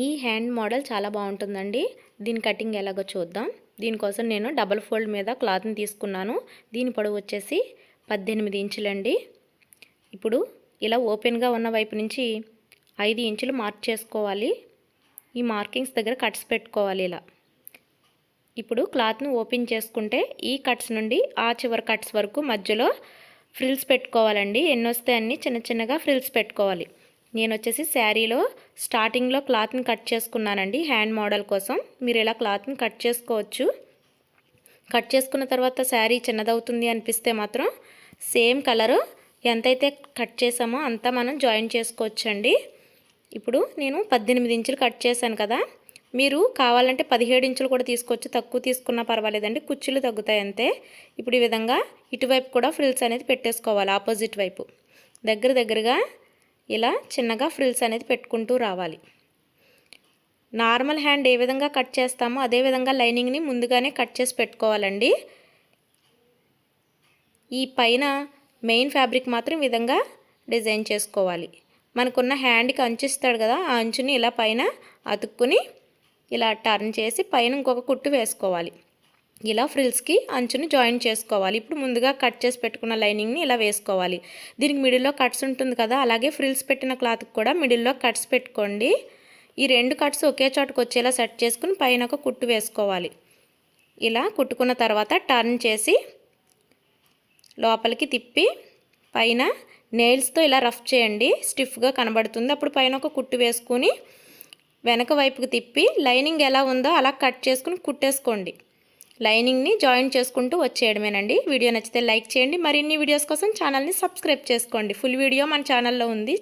ఈ hand model చాలా బాగుంటుందండి. దీని కటింగ్ ఎలాగో చూద్దాం. దీనికోసం నేను డబల్ ఫోల్డ్ మీద క్లాత్ని తీసుకున్నాను. దీని పొడవు వచ్చేసి 18 ఇంచులండి. ఇప్పుడు ఇలా ఓపెన్గా ఉన్న వైపు నుంచి 5 ఇంచులు మార్క్ చేసుకోవాలి. ఈ మార్కింగ్స్ దగ్గర కట్స్ పెట్టుకోవాలి ఇలా. ఇప్పుడు క్లాత్ను ఓపెన్ చేసుకుంటే ఈ కట్స్ నుండి ఆ చివరి కట్స్ వరకు మధ్యలో ఫ్రిల్స్ పెట్టుకోవాలండి. ఎన్ని వస్తే అన్ని చిన్న చిన్నగా ఫ్రిల్స్ పెట్టుకోవాలి. నేను వచ్చేసి శారీలో స్టార్టింగ్లో క్లాత్ని కట్ చేసుకున్నానండి హ్యాండ్ మోడల్ కోసం. మీరు ఇలా క్లాత్ని కట్ చేసుకోవచ్చు. కట్ చేసుకున్న తర్వాత శారీ చిన్నదవుతుంది అనిపిస్తే మాత్రం సేమ్ కలరు ఎంతైతే కట్ చేసామో అంతా మనం జాయిన్ చేసుకోవచ్చండి. ఇప్పుడు నేను 18 ఇంచులు కట్ చేశాను కదా, మీరు కావాలంటే 17 ఇంచులు కూడా తీసుకోవచ్చు. తక్కువ తీసుకున్నా పర్వాలేదండి, కుచ్చులు తగ్గుతాయి అంతే. ఇప్పుడు ఈ విధంగా ఇటువైపు కూడా ఫ్రిల్స్ అనేది పెట్టేసుకోవాలి. ఆపోజిట్ వైపు దగ్గరగా ఇలా చిన్నగా ఫ్రిల్స్ అనేది పెట్టుకుంటూ రావాలి. నార్మల్ హ్యాండ్ ఏ విధంగా కట్ చేస్తామో అదే విధంగా లైనింగ్ని ముందుగానే కట్ చేసి పెట్టుకోవాలండి. ఈ పైన మెయిన్ ఫ్యాబ్రిక్ మాత్రం ఈ విధంగా డిజైన్ చేసుకోవాలి. మనకున్న హ్యాండ్కి అంచు ఇస్తాడు కదా, ఆ అంచుని ఇలా పైన అతుక్కుని ఇలా టర్న్ చేసి పైన ఇంకొక కుట్టు వేసుకోవాలి. ఇలా ఫ్రిల్స్కి అంచుని జాయిన్ చేసుకోవాలి. ఇప్పుడు ముందుగా కట్ చేసి పెట్టుకున్న లైనింగ్ని ఇలా వేసుకోవాలి. దీనికి మిడిల్లో కట్స్ ఉంటుంది కదా, అలాగే ఫ్రిల్స్ పెట్టిన క్లాత్కి కూడా మిడిల్లో కట్స్ పెట్టుకోండి. ఈ 2 కట్స్ ఒకే చోటుకు వచ్చేలా సెట్ చేసుకుని పైన ఒక కుట్టు వేసుకోవాలి. ఇలా కుట్టుకున్న తర్వాత టర్న్ చేసి లోపలికి తిప్పి పైన నెయిల్స్తో ఇలా రఫ్ చేయండి. స్టిఫ్గా కనబడుతుంది. అప్పుడు పైన ఒక కుట్టు వేసుకుని వెనక వైపుకి తిప్పి లైనింగ్ ఎలా ఉందో అలా కట్ చేసుకుని కుట్టేసుకోండి. లైనింగ్ని జాయిన్ చేసుకుంటూ వచ్చేయడమేనండి. వీడియో నచ్చితే లైక్ చేయండి. మరిన్ని వీడియోస్ కోసం ఛానల్ని సబ్స్క్రైబ్ చేసుకోండి. ఫుల్ వీడియో మన ఛానల్లో ఉంది.